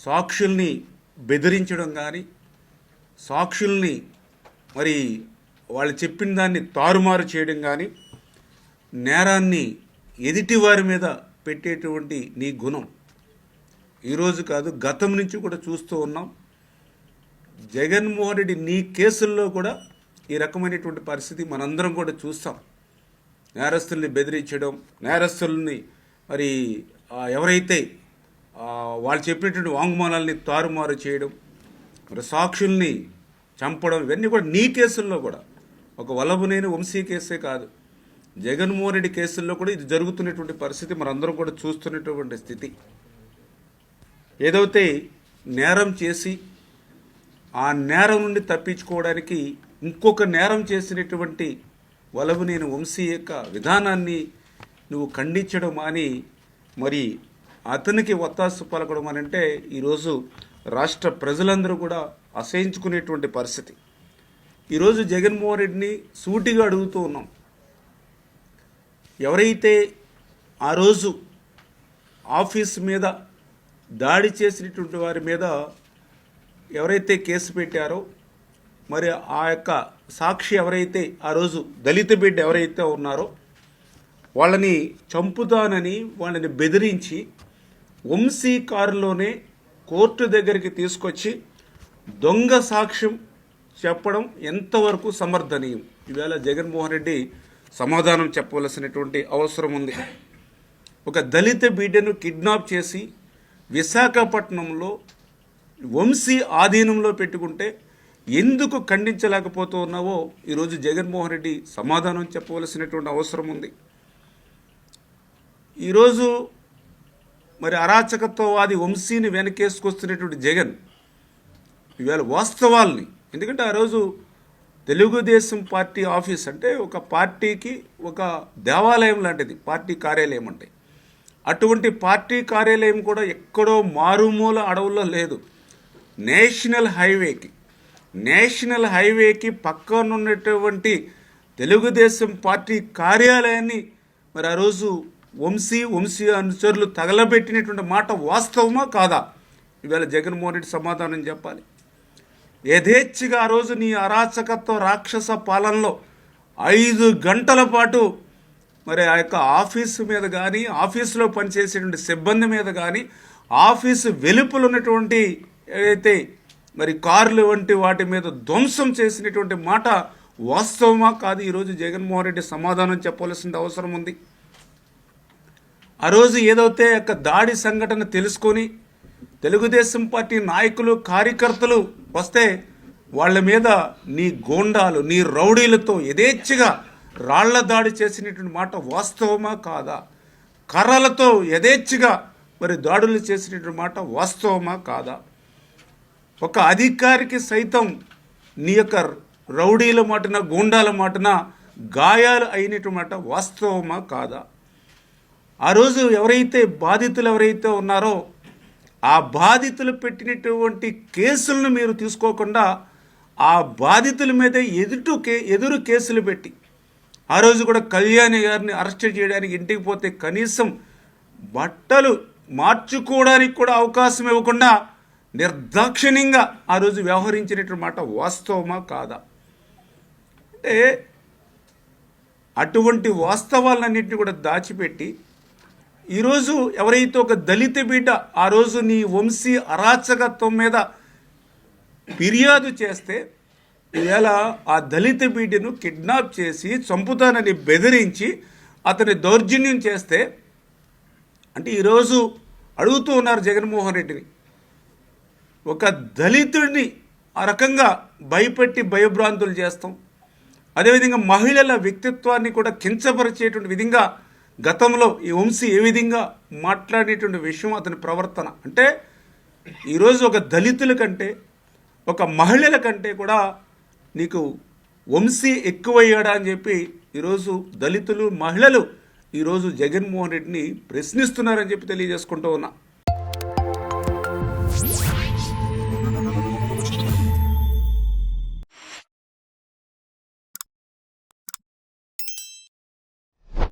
సాక్షుల్ని బెదిరించడం కానీ, సాక్షుల్ని మరి వాళ్ళు చెప్పిన దాన్ని తారుమారు చేయడం కానీ, నేరాన్ని ఎదుటివారి మీద పెట్టేటువంటి నీ గుణం ఈరోజు కాదు, గతం నుంచి కూడా చూస్తూ ఉన్నాం. జగన్మోహన్ రెడ్డి నీ కేసుల్లో కూడా ఈ రకమైనటువంటి పరిస్థితి మనందరం కూడా చూస్తాం. నేరస్తుల్ని బెదిరించడం, నేరస్తుల్ని మరి ఎవరైతే వాళ్ళు చెప్పినటువంటి వాంగ్మూలాల్ని తారుమారు చేయడం, మరి సాక్షుల్ని చంపడం, ఇవన్నీ కూడా నీ కేసుల్లో కూడా, ఒక వల్లభనేని వంశీ కేసే కాదు, జగన్మోహన్ రెడ్డి కేసుల్లో కూడా ఇది జరుగుతున్నటువంటి పరిస్థితి మనందరం కూడా చూస్తున్నటువంటి స్థితి. ఏదైతే నేరం చేసి ఆ నేరం నుండి తప్పించుకోవడానికి ఇంకొక నేరం చేసినటువంటి వల్లభనేని వంశీ యొక్క విధానాన్ని నువ్వు ఖండించడం అని, మరి అతనికి ఒత్తాసు పలకడం అని అంటే ఈరోజు రాష్ట్ర ప్రజలందరూ కూడా అసహించుకునేటువంటి పరిస్థితి. ఈరోజు జగన్మోహన్ రెడ్డిని సూటిగా అడుగుతూ ఉన్నాం. ఎవరైతే ఆ రోజు ఆఫీస్ మీద దాడి చేసినటువంటి వారి మీద ఎవరైతే కేసు పెట్టారో, మరి ఆ యొక్క సాక్షి ఎవరైతే ఆ రోజు దళిత బిడ్డ ఎవరైతే ఉన్నారో వాళ్ళని చంపుతానని వాళ్ళని బెదిరించి వంశీ కారులోనే కోర్టు దగ్గరికి తీసుకొచ్చి దొంగ సాక్ష్యం చెప్పడం ఎంతవరకు సమర్థనీయం? ఈవేళ జగన్మోహన్ రెడ్డి సమాధానం చెప్పవలసినటువంటి అవసరం ఉంది. ఒక దళిత బిడ్డను కిడ్నాప్ చేసి విశాఖపట్నంలో వంశీ ఆధీనంలో పెట్టుకుంటే ఎందుకు ఖండించలేకపోతూ ఉన్నావో ఈరోజు జగన్మోహన్ రెడ్డి సమాధానం చెప్పవలసినటువంటి అవసరం ఉంది. ఈరోజు మరి అరాచకత్వవాది వంశీని వెనకేసుకొస్తున్నటువంటి జగన్ ఈవేళ వాస్తవాల్ని, ఎందుకంటే ఆ రోజు తెలుగుదేశం పార్టీ ఆఫీస్ అంటే ఒక పార్టీకి ఒక దేవాలయం లాంటిది పార్టీ కార్యాలయం అంటే, అటువంటి పార్టీ కార్యాలయం కూడా ఎక్కడో మారుమూల అడవుల్లో లేదు. నేషనల్ హైవేకి పక్కన ఉన్నటువంటి తెలుగుదేశం పార్టీ కార్యాలయాన్ని మరి ఆ రోజు వంశీ అనుచరులు తగలబెట్టినటువంటి మాట వాస్తవమా కాదా? ఇవాళ జగన్మోహన్ రెడ్డి సమాధానం చెప్పాలి. యథేచ్ఛగా ఆ రోజు నీ అరాచకత్వ రాక్షస పాలనలో 5 గంటల పాటు మరి ఆ యొక్క ఆఫీసు మీద కానీ, ఆఫీసులో పనిచేసేటువంటి సిబ్బంది మీద కానీ, ఆఫీసు వెలుపల ఉన్నటువంటి ఏదైతే మరి కార్లు వంటి వాటి మీద ధ్వంసం చేసినటువంటి మాట వాస్తవమా కాదు? ఈరోజు జగన్మోహన్ రెడ్డి సమాధానం చెప్పవలసిన అవసరం ఉంది. ఆ రోజు ఏదైతే యొక్క దాడి సంఘటన తెలుసుకొని తెలుగుదేశం పార్టీ నాయకులు కార్యకర్తలు వస్తే వాళ్ళ మీద నీ గోండాలు, నీ రౌడీలతో యథేచ్ఛగా రాళ్ల దాడి చేసినటువంటి మాట వాస్తవమా కాదా? కర్రలతో యథేచ్ఛగా మరి దాడులు చేసినటువంటి మాట వాస్తవమా కాదా? ఒక అధికారికి సైతం నీ యొక్క రౌడీల మాటన, గోండాల మాటన గాయాలు అయినటువంటి మాట వాస్తవమా కాదా? ఆ రోజు బాధితులు ఎవరైతే ఉన్నారో ఆ బాధితులు పెట్టినటువంటి కేసులను మీరు తీసుకోకుండా ఆ బాధితుల మీద ఎదురు కేసులు పెట్టి ఆ రోజు కూడా కళ్యాణి గారిని అరెస్ట్ చేయడానికి ఇంటికి పోతే కనీసం బట్టలు మార్చుకోవడానికి కూడా అవకాశం ఇవ్వకుండా నిర్దాక్షిణ్యంగా ఆ రోజు వ్యవహరించినటువంటి మాట వాస్తవమా కాదా? అంటే అటువంటి వాస్తవాలన్నింటినీ కూడా దాచిపెట్టి ఈరోజు ఎవరైతే ఒక దళిత బిడ్డ ఆ రోజు నీ వంశీ అరాచకత్వం మీద ఫిర్యాదు చేస్తే ఈవేళ ఆ దళిత బిడ్డను కిడ్నాప్ చేసి చంపుతానని బెదిరించి అతని దౌర్జన్యం చేస్తే, అంటే ఈరోజు అడుగుతూ ఉన్నారు జగన్మోహన్ రెడ్డిని, ఒక దళితుడిని ఆ రకంగా భయపెట్టి భయభ్రాంతులు చేస్తాం, అదేవిధంగా మహిళల వ్యక్తిత్వాన్ని కూడా కించపరిచేటువంటి విధంగా గతంలో ఈ వంశీ ఏ విధంగా మాట్లాడేటువంటి విషయం, అతని ప్రవర్తన అంటే ఈరోజు ఒక దళితుల కంటే ఒక మహిళల కంటే కూడా నీకు వంశీ ఎక్కువయ్యాడా అని చెప్పి ఈరోజు దళితులు, మహిళలు ఈరోజు జగన్మోహన్ రెడ్డిని ప్రశ్నిస్తున్నారని చెప్పి తెలియజేసుకుంటూ ఉన్నా.